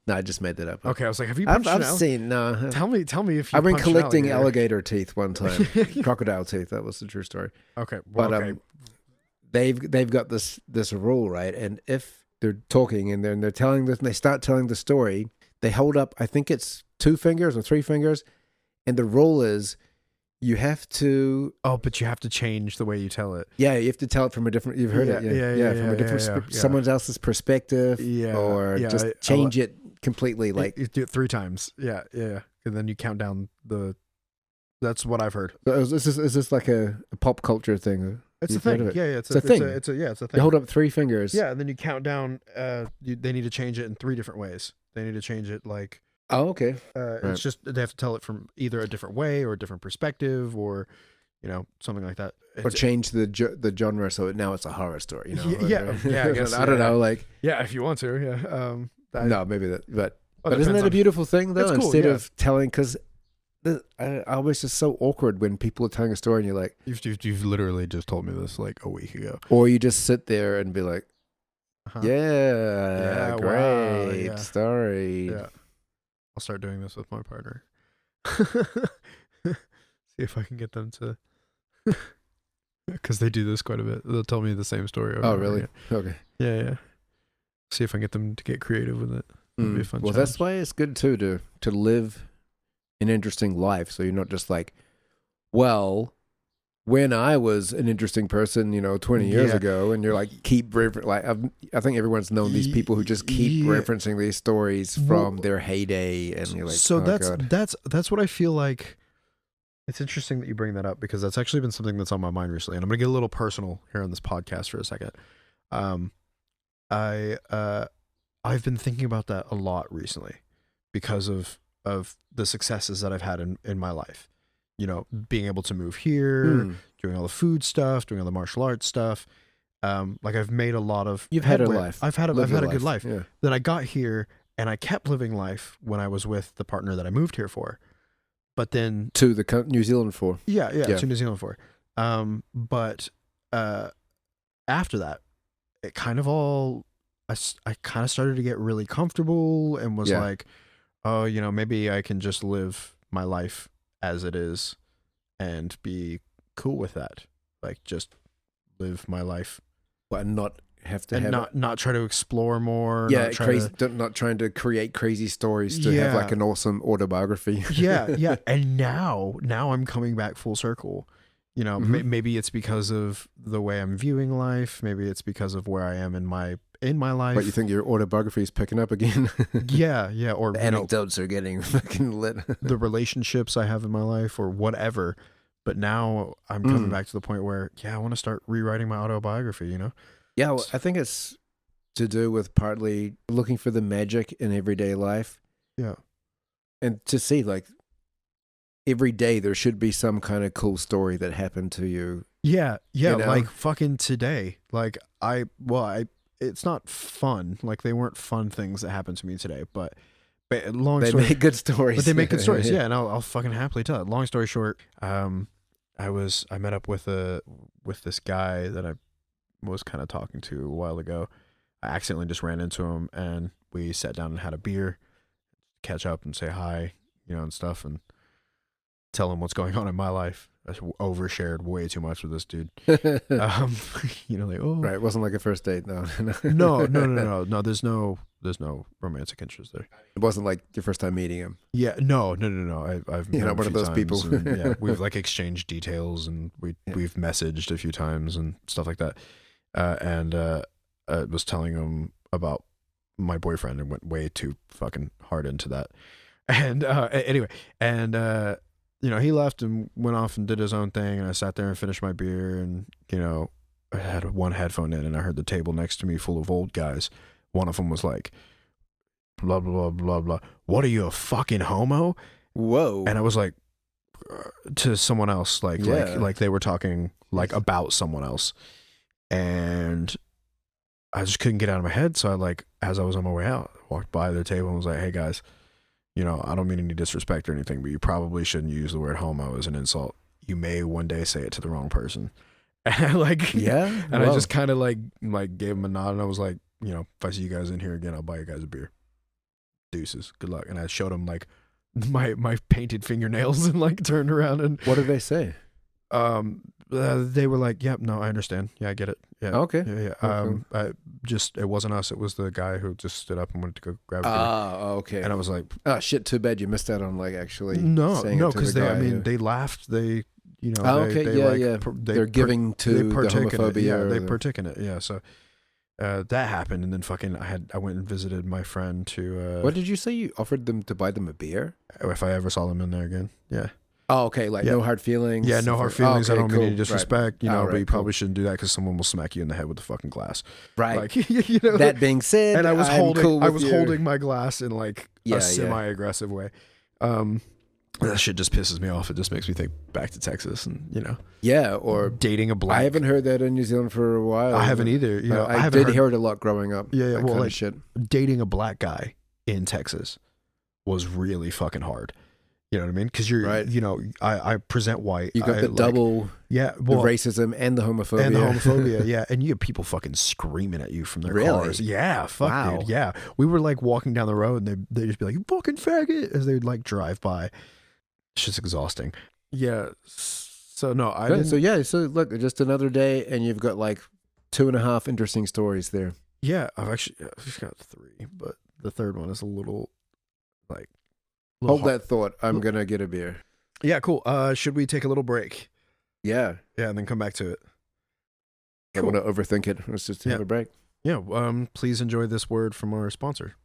No, I just made that up. Okay, I was like, have you punched I've seen. No. Tell me if you. I've been collecting alligator teeth one time, crocodile teeth. That was the true story. Okay, well, but they've got this rule, right? And if they're talking and they're telling this, and they start telling the story, they hold up, I think it's 2 fingers or 3 fingers, and the rule is you have to. Oh, but you have to change the way you tell it. Yeah, you have to tell it from a different. You've heard it, from a different someone else's perspective, or just change it completely. Like you do it 3 times. Yeah, and then you count down the. That's what I've heard. So is this like a pop culture thing? It's a thing. Yeah, it's a thing. It's a thing. You hold up 3 fingers. Yeah, and then you count down. They need to change it in 3 different ways. They need to change it like Oh, okay. It's Right. just they have to tell it from either a different way or a different perspective, or something like that. Or change the genre so now it's a horror story. Yeah, I guess, I don't know. Like, yeah, if you want to, yeah. no, maybe that, but Well, isn't depends that a on- beautiful thing though? It's cool, Instead yeah. of telling, because I always just so awkward when people are telling a story and you're like, You've literally just told me this like a week ago. or you just sit there and be like, Uh-huh. yeah, wow, great yeah. story. Yeah. I'll start doing this with my partner. See if I can get them to, because they do this quite a bit. They'll tell me the same story. Over Oh, and over really? again. Okay. Yeah. See if I can get them to get creative with it. That'd be a fun Well, challenge. that's why it's good too to live an interesting life. So you're not just like, well, when I was an interesting person, 20 years Yeah. ago, and you're like, I think everyone's known these people who just keep Yeah. referencing these stories from their heyday, and you're like, so oh, that's God. that's what I feel like. It's interesting that you bring that up because that's actually been something that's on my mind recently, and I'm gonna get a little personal here on this podcast for a second. I've been thinking about that a lot recently because of the successes that I've had in my life. Being able to move here, doing all the food stuff, doing all the martial arts stuff. Like I've made a lot of. You've had a headway. life. I've had a good life. Yeah. Then I got here and I kept living life when I was with the partner that I moved here for. But then To the New Zealand for. yeah, Yeah. to New Zealand for. But after that, it kind of all I kind of started to get really comfortable and was Yeah. like, oh, maybe I can just live my life as it is and be cool with that. Like just live my life But not have to and have not try to explore more. yeah, not try crazy. to- Not trying to create crazy stories to have Yeah. like an awesome autobiography. yeah. And now I'm coming back full circle. Mhm. Maybe it's because of the way I'm viewing life. Maybe it's because of where I am in my life. But you think your autobiography is picking up again? yeah, or The anecdotes are getting fucking lit. the relationships I have in my life or whatever. But now I'm coming back to the point where, I want to start rewriting my autobiography, Yeah, well, I think it's to do with partly looking for the magic in everyday life. Yeah. And to see, like, every day there should be some kind of cool story that happened to you. Yeah, You know? like fucking today. Like it's not fun. Like they weren't fun things that happened to me today, but long They story make good stories. But they make good stories, yeah, and I'll fucking happily tell it. Long story short, I met up with this guy that I was kind of talking to a while ago. I accidentally just ran into him, and we sat down and had a beer, catch up and say hi, and stuff, and tell him what's going on in my life. I overshared way too much with this dude. Like, oh, Right, it wasn't like a first date, no. no. There's no romantic interest there. It wasn't like your first time meeting him. Yeah, no. I've You're met not him one a of few those people. times, and, yeah, we've like exchanged details, and we've messaged a few times and stuff like that. I was telling him about my boyfriend and went way too fucking hard into that. And anyway, and he left and went off and did his own thing, and I sat there and finished my beer, and I had one headphone in, and I heard the table next to me full of old guys. One of them was like, blah blah blah blah blah. What are you, a fucking homo? Whoa. And I was like, to someone else, like Yeah. like they were talking like about someone else, and I just couldn't get out of my head. So as I was on my way out, walked by their table and was like, hey guys, I don't mean any disrespect or anything, but you probably shouldn't use the word homo as an insult. You may one day say it to the wrong person. And Yeah? and Whoa. I just kind of like gave him a nod, and I was like, if I see you guys in here again, I'll buy you guys a beer. Deuces, good luck. And I showed him like my painted fingernails and turned around and What did they say? they were like, yep, no, I understand. Yeah, I get it. Yeah. Okay. Yeah. It wasn't us. It was the guy who just stood up and wanted to go grab a beer. Okay. And I was like, Oh shit! Too bad you missed out on actually. no, saying it to because the guy they laughed. They, okay, they they're giving to the partake in it. homophobia. Yeah, or they the- partake in it. Yeah, so that happened, and then fucking I went and visited my friend to. What did you say? You offered them to buy them a beer? If I ever saw them in there again, yeah. Oh, okay. Like Yeah. no hard feelings. Yeah, no hard feelings. Okay, I don't mean cool. any disrespect, you know, All but you right, probably shouldn't do that because someone will smack you in the head with a fucking glass. Right. Like, you know, That being said, and I was I'm holding, cool I with was you. holding my glass in like Yeah, a yeah. semi-aggressive way. That shit just pisses me off. It just makes me think back to Texas and, you know, Yeah, or dating a black. I haven't heard that in New Zealand for a while. I haven't either. You know, I haven't did heard, hear it a lot growing up. Yeah, yeah, that well, kind like, of shit. dating a black guy in Texas was really fucking hard. You know what I mean? Because you're, Right. you know, I present white. You got I, the like, double, yeah, the well, racism and the homophobia. and the homophobia, yeah, and you get people fucking screaming at you from their Really? cars. Yeah, fuck, Wow. dude. Yeah, we were like walking down the road, and they just be like, "You fucking faggot," as they would like drive by. It's just exhausting. Yeah. So no, I didn't. So look, just another day, and you've got like 2.5 interesting stories there. Yeah, I've got 3, but the third one is a little like. Hold that thought. I'm gonna get a beer. Yeah, cool. Should we take a little break? Yeah, Yeah, and then come back to it. I want to overthink it. Let's just have a break. Yeah. Please enjoy this word from our sponsor.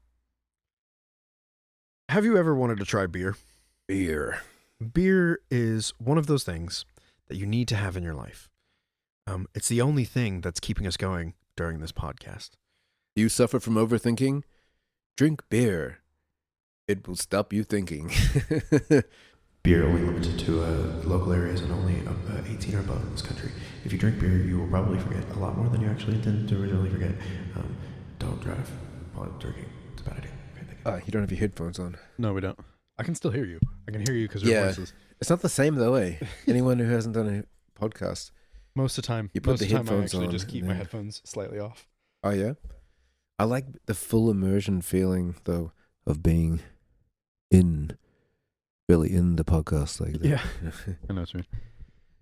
Have you ever wanted to try beer? Beer. Beer is one of those things that you need to have in your life. It's the only thing that's keeping us going during this podcast. You suffer from overthinking? Drink beer. It will stop you thinking. Beer only limited to local areas and only 18 or above in this country. If you drink beer, you will probably forget a lot more than you actually intended to originally forget. Don't drive while drinking. It's a bad idea. Okay, thank you. You don't have your headphones on. No, we don't. I can still hear you. I can hear you because Yeah. your voices. It's not the same though, eh? Anyone who hasn't done a podcast. Most of the time. You put most the of the time I headphones actually on just keep and my then- headphones slightly off. Oh yeah? I like the full immersion feeling though of being really in the podcast like that. Yeah. I know what you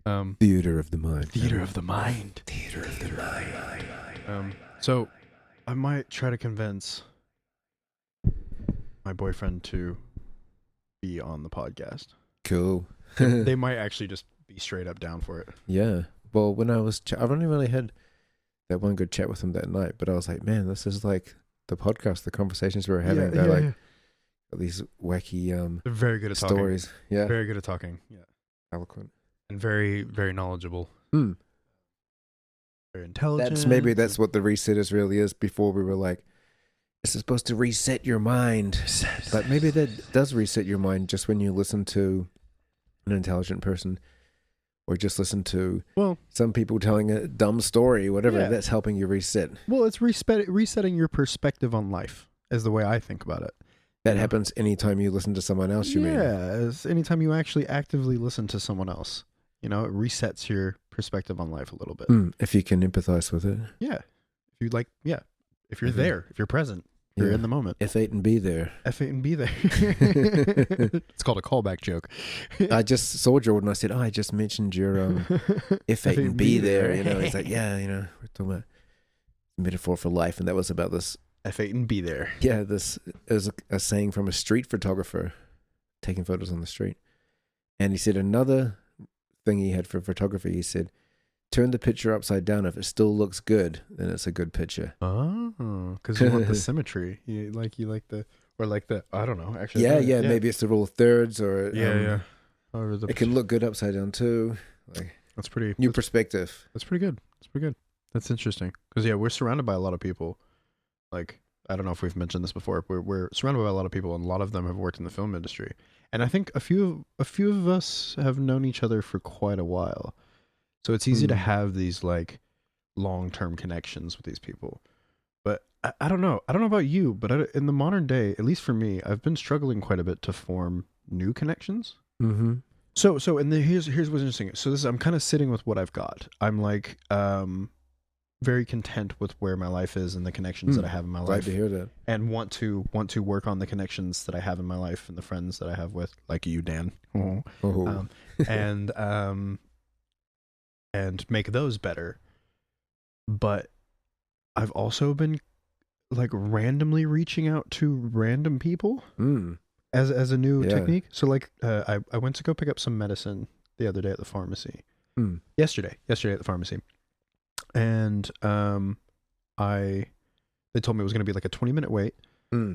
mean. Theater of the mind. Theater of the mind. Theater of the mind. So I might try to convince my boyfriend to be on the podcast. Cool. They might actually just be straight up down for it. Yeah. Well, when I was, I've only really had that one good chat with him that night, but I was like, man, this is like the podcast, the conversations we were having. They're like these wacky They're very good at talking. stories. Yeah. Very good at talking. Yeah. Eloquent. And very, very knowledgeable. Hmm. Very intelligent. Maybe that's what the resetters really is. Before we were like, it's supposed to reset your mind. But maybe that does reset your mind just when you listen to an intelligent person or just listen to some people telling a dumb story, whatever. Yeah. That's helping you reset. Well, it's resetting your perspective on life is the way I think about it. That happens anytime you listen to someone else, you mean? Yeah, it's anytime you actually actively listen to someone else. You know, it resets your perspective on life a little bit. If you can empathize with it. Yeah. If you like, yeah. If you're Mhm. there, if you're present, you're Yeah. in the moment. F8 and be there. F8 and be there. It's called a callback joke. I just saw Jordan. I said, I just mentioned your F8 and be there. You know, he's like, yeah, you know, we're talking about metaphor for life. And that was about this. F8 and be there. Yeah, this is a saying from a street photographer taking photos on the street. And he said another thing he had for photography, he said, turn the picture upside down. If it still looks good, then it's a good picture. Oh, because you want the symmetry. You like the, I don't know. Actually, Yeah, maybe it's the rule of thirds or yeah. It can look good upside down too. Like That's pretty new perspective. That's pretty good. That's pretty good. That's interesting. Because yeah, we're surrounded by a lot of people. Like, I don't know if we've mentioned this before. We're surrounded by a lot of people, and a lot of them have worked in the film industry. And I think a few of us have known each other for quite a while. So it's easy to have these like long-term connections with these people. But I don't know. I don't know about you, but in the modern day, at least for me, I've been struggling quite a bit to form new connections. Mm-hmm. So here's what's interesting. So I'm kind of sitting with what I've got. I'm like very content with where my life is and the connections that I have in my Glad life, to hear that. and want to work on the connections that I have in my life and the friends that I have with, like you, Dan, Oh. and make those better. But I've also been like randomly reaching out to random people as a new technique. So like I went to go pick up some medicine the other day at the pharmacy. Yesterday at the pharmacy. And they told me it was going to be like a 20-minute wait.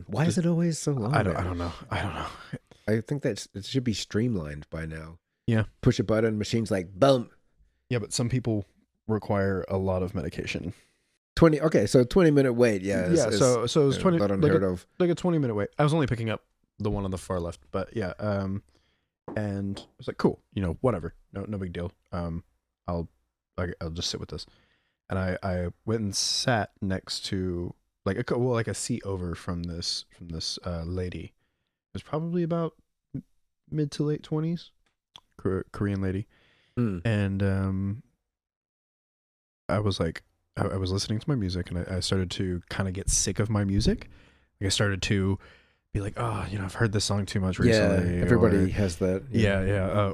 Why is it always so long? I don't know. I think it should be streamlined by now. Yeah. Push a button, machine's like, boom. Yeah, but some people require a lot of medication. 20. Okay, so 20-minute wait. Yeah. So it was 20. Not unheard of. Like a 20-minute wait. I was only picking up the one on the far left, but yeah. And I was like, cool, whatever, no big deal. I'll just sit with this. And I went and sat next to like a seat over from this lady. It was probably about mid to late 20s, Korean lady. And I was like, I was listening to my music, and I started to kind of get sick of my music. Like I started to be like, I've heard this song too much recently. Yeah, everybody has that.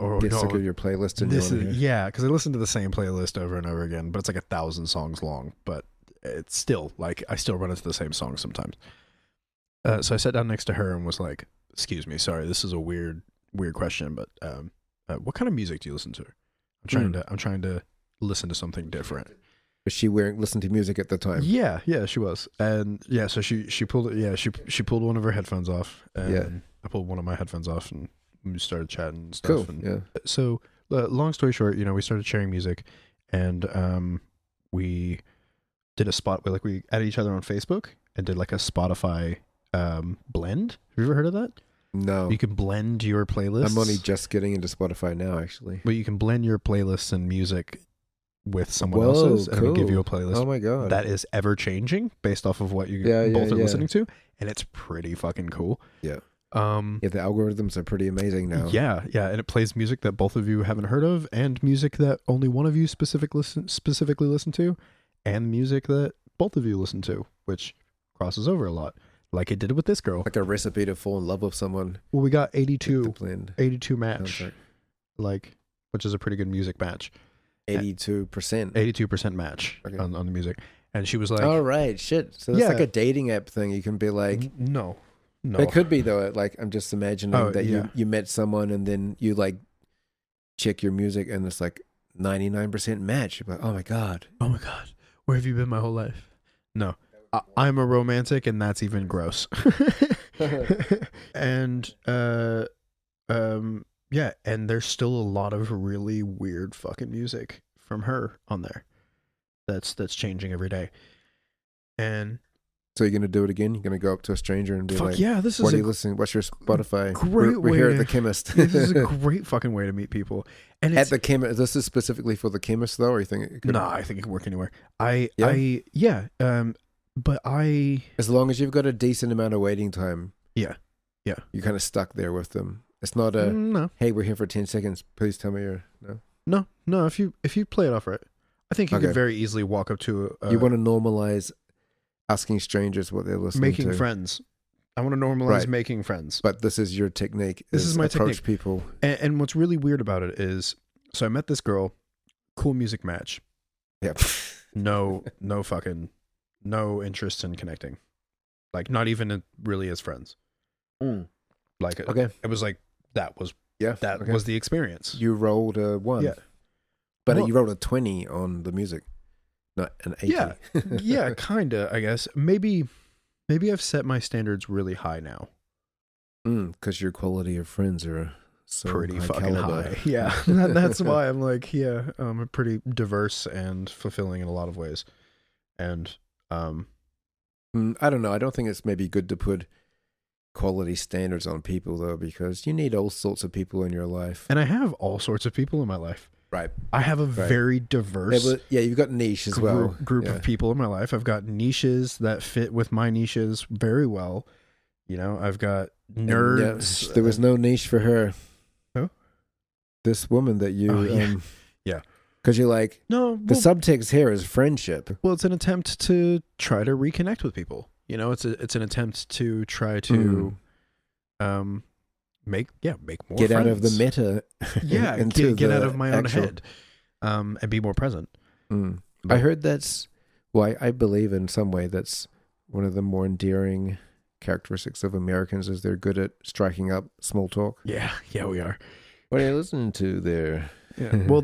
Or get sick of your playlist. And because I listen to the same playlist over and over again, but it's like 1,000 songs long. But it's still like I still run into the same songs sometimes. So I sat down next to her and was like, "Excuse me, sorry, this is a weird question, but what kind of music do you listen to?" I'm trying to listen to something different. Was she listening to music at the time? Yeah, she was. And yeah, so she pulled she pulled one of her headphones off, and I pulled one of my headphones off, and we started chatting and stuff. Cool. And so long story short, we started sharing music, and we did a spot where we added each other on Facebook and did like a Spotify blend. Have you ever heard of that? No. You can blend your playlists. I'm only just getting into Spotify now, actually. But you can blend your playlists and music with someone else's, and it'll give you a playlist. Oh my god, that is ever changing based off of what you both are listening to, and it's pretty fucking cool. Yeah. The algorithms are pretty amazing now. Yeah, and it plays music that both of you haven't heard of, and music that only one of you specifically listen to, and music that both of you listen to, which crosses over a lot, like it did with this girl. Like a recipe to fall in love with someone. Well, we got 82 match, soundtrack. Which is a pretty good music match. 82% match on the music, and she was like, "All right, shit." So it's like a dating app thing. You can be like, "No." It could be though. Like I'm just imagining that you met someone and then you like check your music and it's like 99% match. You're like, oh my god, where have you been my whole life? No, I'm a romantic, and that's even gross. And yeah, and there's still a lot of really weird fucking music from her on there. That's changing every day. And so you're gonna do it again? You're gonna go up to a stranger and be like, "Yeah, this is what are you listening? What's your Spotify?" We're here at the chemist. This is a great fucking way to meet people. And at the chemist, this is specifically for the chemist, though, or you think it could? No, I think it can work anywhere. But as long as you've got a decent amount of waiting time, yeah, you're kind of stuck there with them. It's not no. Hey, we're here for 10 seconds. Please tell me your no. No. If you play it off right, I think you could very easily walk up to. You want to normalize asking strangers what they're listening to. Making friends. I want to normalize making friends. But this is your technique. This is my approach technique. People. And what's really weird about it is, so I met this girl, cool music match. Yep. No interest in connecting. Like not even really as friends. Like it was like that was was the experience. You rolled a 1. Yeah. But you rolled a 20 on the music. Not an 80. Yeah, kinda, I guess. Maybe I've set my standards really high now. Because your quality of friends are so pretty high fucking caliber. high. Yeah, that's why I'm like, I'm pretty diverse and fulfilling in a lot of ways. And I don't know. I don't think it's maybe good to put quality standards on people though, because you need all sorts of people in your life. And I have all sorts of people in my life. Right. I have a very diverse you've got niche as well. Group of people in my life. I've got niches that fit with my niches very well. I've got nerds. There was no niche for her. Who? This woman that you yeah. Because you're like, the subtext here is friendship. Well, it's an attempt to try to reconnect with people. It's an attempt to try to make more get friends. Out of the meta. Yeah, get out of my own head, and be more present. I heard that's why I believe in some way that's one of the more endearing characteristics of Americans is they're good at striking up small talk. Yeah, we are. What are you listening to there? Yeah. Well,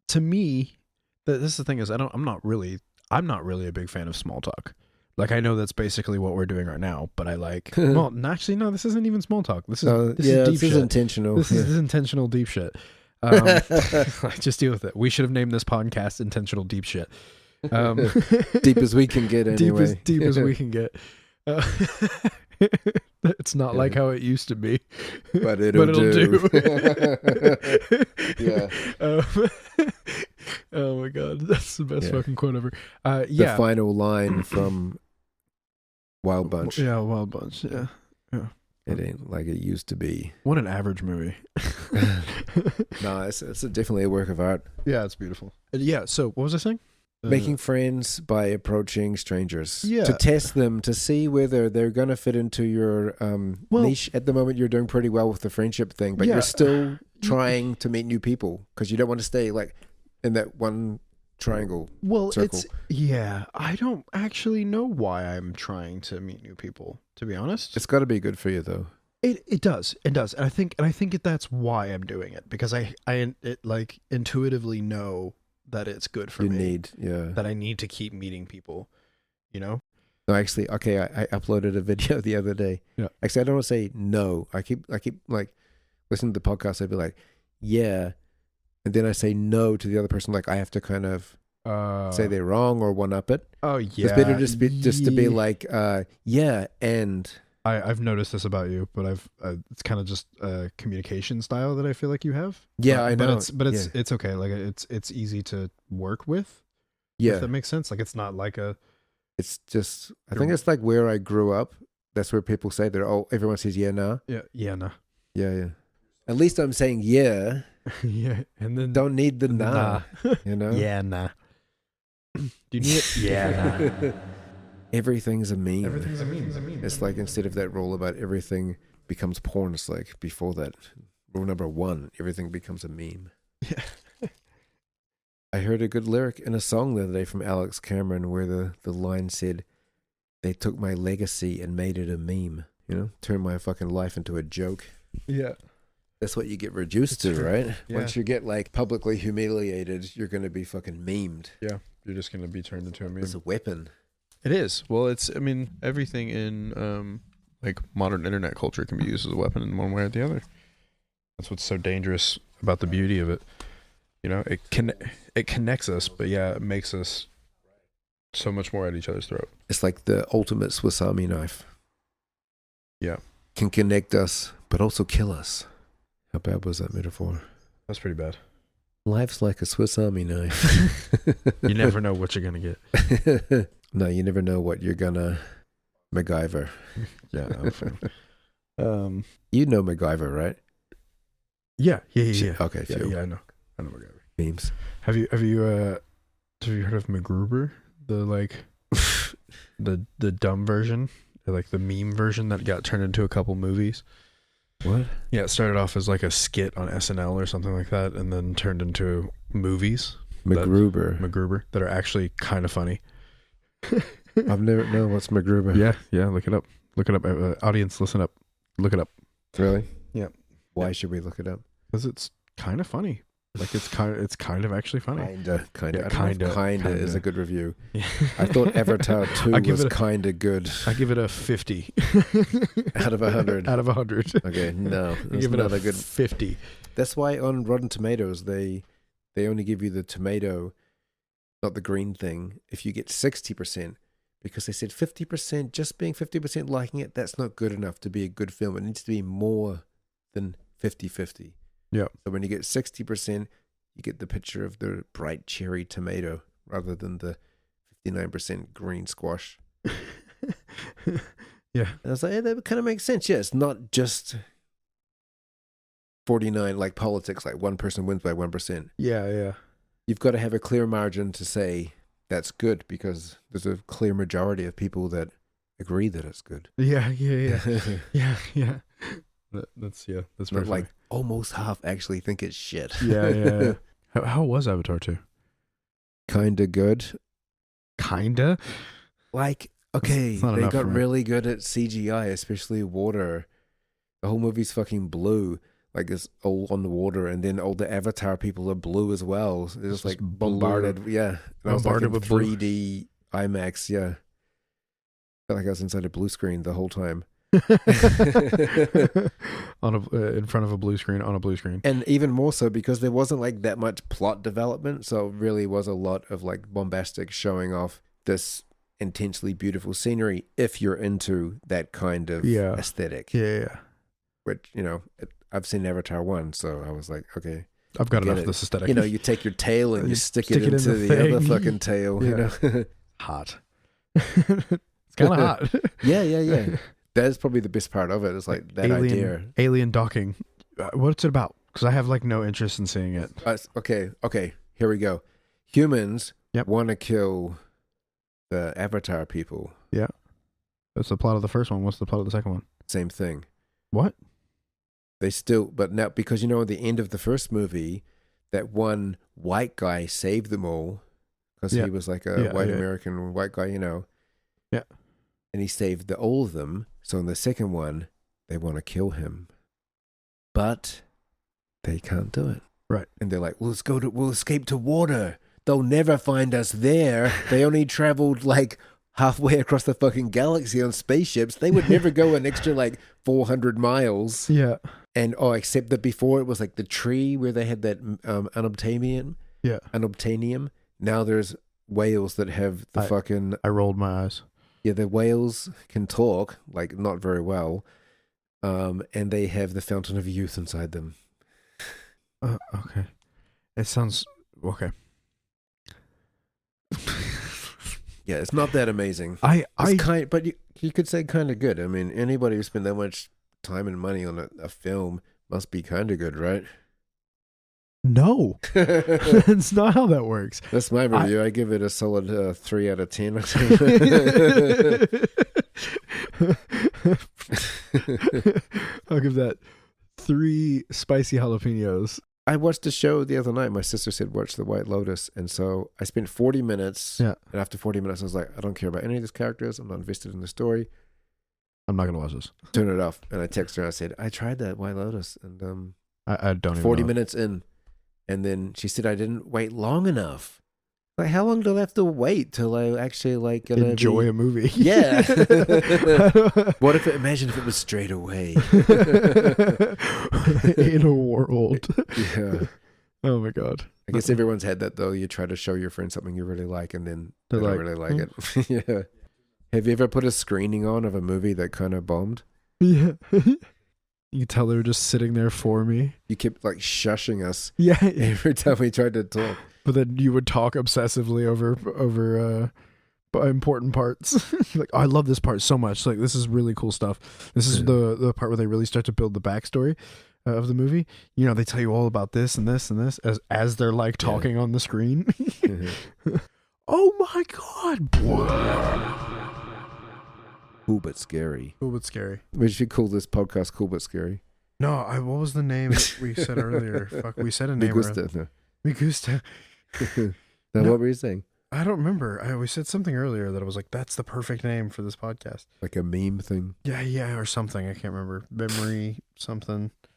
to me, this is the thing is I'm not really a big fan of small talk. Like, I know that's basically what we're doing right now, but I like. Well, actually, no. This isn't even small talk. This is this is deep shit. Intentional. This is intentional deep shit. Just deal with it. We should have named this podcast "Intentional Deep Shit." Deep as we can get, anyway. Deep as we can get. It's not like how it used to be, but it'll do. Yeah. Oh my god, that's the best fucking quote ever. The final line from Wild Bunch. Yeah, Wild Bunch. Yeah. It ain't like it used to be. What an average movie. No, it's definitely a work of art. Yeah, it's beautiful. Yeah. So, what was I saying? Making friends by approaching strangers. Yeah. To test them, to see whether they're going to fit into your niche. At the moment, you're doing pretty well with the friendship thing, but you're still trying to meet new people because you don't want to stay like in that one triangle circle. I don't actually know why I'm trying to meet new people, to be honest. It's got to be good for you, though. It does. And I think that's why I'm doing it, because I like intuitively know that it's good for me. That I need to keep meeting people, you know? No, actually, okay, I uploaded a video the other day. Yeah. Actually, I don't want to say no. I keep like listening to the podcast, I'd be like, yeah. And then I say no to the other person, like I have to kind of say they're wrong or one up it. Oh yeah. It's better just to be like, yeah, and I've noticed this about you, but it's kind of just a communication style that I feel like you have. Yeah, I know. But it's okay. Like it's easy to work with. Yeah, if that makes sense. Like it's not like a. It's just I think it's like where I grew up. That's where people say that. Everyone says yeah, nah. Yeah, nah. Yeah. At least I'm saying yeah. Yeah, and then don't need the nah. You know. Yeah, nah. Do you need it? Yeah, nah. Everything's a meme. Everything's a meme. It's like instead of that rule about everything becomes porn, it's like before that, rule number 1, everything becomes a meme. Yeah. I heard a good lyric in a song the other day from Alex Cameron where the line said, "They took my legacy and made it a meme." You know, turned my fucking life into a joke. Yeah. That's what you get reduced to, right? Yeah. Once you get like publicly humiliated, you're going to be fucking memed. Yeah. You're just going to be turned into a meme. It's a weapon. It is. Well, everything in like modern internet culture can be used as a weapon in one way or the other. That's what's so dangerous about the beauty of it. You know, it connects us, but yeah, it makes us so much more at each other's throat. It's like the ultimate Swiss Army knife. Yeah. Can connect us, but also kill us. How bad was that metaphor? That's pretty bad. Life's like a Swiss Army knife. You never know what you're going to get. No, you never know what you're gonna MacGyver. Yeah. You know MacGyver, right? Yeah. Okay, yeah, I know MacGyver. Memes. Have you heard of MacGruber? The the dumb version, like the meme version that got turned into a couple movies. What? Yeah, it started off as like a skit on SNL or something like that, and then turned into movies. MacGruber that are actually kind of funny. I've never known what's MacGruber. Yeah, look it up. Audience, listen up. Look it up. Really? Yeah. Why should we look it up? Because it's kind of funny. Like it's kind of actually funny. Kinda is a good review. Yeah. I thought Avatar 2 was kinda good. I give it a 50 out of 100. Out of 100. Okay, no, I give it a good 50. That's why on Rotten Tomatoes they only give you the tomato, not the green thing, if you get 60%, because they said 50%, just being 50% liking it, that's not good enough to be a good film. It needs to be more than 50-50. Yeah. So when you get 60%, you get the picture of the bright cherry tomato rather than the 59% green squash. Yeah. And I was like, hey, that kind of makes sense. Yeah, it's not just 49 like politics, like one person wins by 1%. Yeah. You've got to have a clear margin to say that's good because there's a clear majority of people that agree that it's good. Yeah. Yeah. That's not very like almost half actually think it's shit. Yeah. How was Avatar 2? Kinda good. Kinda? Like, okay, they got really good at CGI, especially water. The whole movie's fucking blue. Like it's all on the water, and then all the Avatar people are blue as well. They're just like bombarded. Yeah. And bombarded with 3D IMAX, yeah. Felt like I was inside a blue screen the whole time. On in front of a blue screen on a blue screen. And even more so because there wasn't like that much plot development, so it really was a lot of like bombastic showing off this intensely beautiful scenery if you're into that kind of aesthetic. Yeah. Which, I've seen Avatar 1, so I was like, okay. I've got enough of this aesthetic. You take your tail and you stick it into the other fucking tail, Hot. It's kind of hot. Yeah. That's probably the best part of it. Is like that idea. Alien docking. What's it about? Because I have like no interest in seeing it. Okay. Here we go. Humans Yep. want to kill the Avatar people. Yeah. That's the plot of the first one. What's the plot of the second one? Same thing. What? They still, but now, because at the end of the first movie, that one white guy saved them all because he was like a white American white guy, Yeah. And he saved all of them. So in the second one, they want to kill him, but they can't do it. Right. And they're like, we'll escape to water. They'll never find us there. They only traveled like halfway across the fucking galaxy on spaceships. They would never go an extra like 400 miles. Yeah. And except that before it was like the tree where they had that unobtainium. Yeah. Unobtainium. Now there's whales that have the I rolled my eyes. Yeah, the whales can talk, like not very well. And they have the fountain of youth inside them. Okay. It sounds okay. Yeah, it's not that amazing. But you could say kind of good. I mean, anybody who spent that much time and money on a film must be kind of good, right? No, that's not how that works. That's my review. I give it a solid 3 out of 10. I'll give that 3 spicy jalapenos. I watched the show the other night. My sister said, watch The White Lotus. And so I spent 40 minutes. Yeah. And after 40 minutes, I was like, I don't care about any of these characters. I'm not invested in the story. I'm not going to watch this. Turn it off. And I texted her and I said, I tried that White Lotus. And I don't even 40 know. minutes in. And then she said, I didn't wait long enough. Like, how long do I have to wait till I actually like enjoy a movie? Yeah. Imagine if it was straight away. In a world. Yeah. Oh my God. I guess everyone's had that though. You try to show your friend something you really like and then they don't really like it. Yeah. Have you ever put a screening on of a movie that kind of bombed? Yeah. You could tell they were just sitting there for me. You kept like shushing us. Yeah. Every time we tried to talk. But then you would talk obsessively over important parts. Like, oh, I love this part so much. Like, this is really cool stuff. This is the part where they really start to build the backstory of the movie. They tell you all about this and this and this as they're like talking on the screen. Oh my God. Cool but scary. Cool but scary. We should call this podcast Cool but Scary. No, what was the name that we said earlier? Fuck, we said a name. Me gusta. Now, what were you saying? I don't remember. We said something earlier that I was like, that's the perfect name for this podcast. Like a meme thing? Yeah, or something. I can't remember. Memory something. I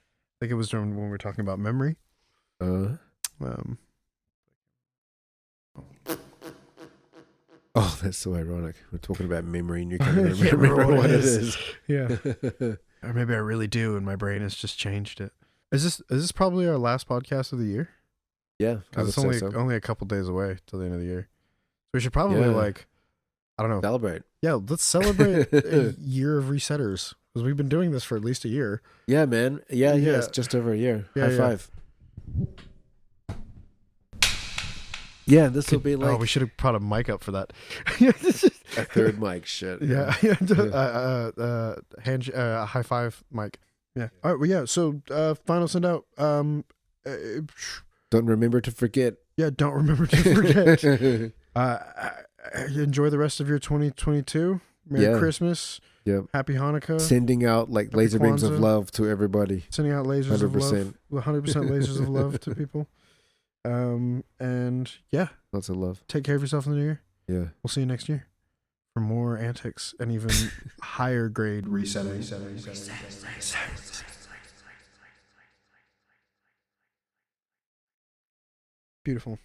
think it was when we were talking about memory. Oh, that's so ironic. We're talking about memory and you can't remember what it is. Yeah. Or maybe I really do and my brain has just changed it. Is this probably our last podcast of the year? Yeah. Because it's only a couple days away till the end of the year. So we should probably I don't know. Celebrate. Yeah, let's celebrate a year of Resetters. Because we've been doing this for at least a year. Yeah, man. Yeah, it's just over a year. High five. Yeah, this will be like... Oh, we should have brought a mic up for that. A third mic, shit. Yeah. High five mic. Yeah. All right, well, yeah, so final send out. Don't remember to forget. Yeah, don't remember to forget. Enjoy the rest of your 2022. Merry Christmas. Yep. Happy Hanukkah. Sending out like Happy laser beams of Kwanzaa. love to everybody. Sending out lasers 100%. of love. 100% lasers of love to people. And yeah, Lots of love. take care of yourself in the new year. Yeah. We'll see you next year for more antics and even higher grade resetting. Beautiful.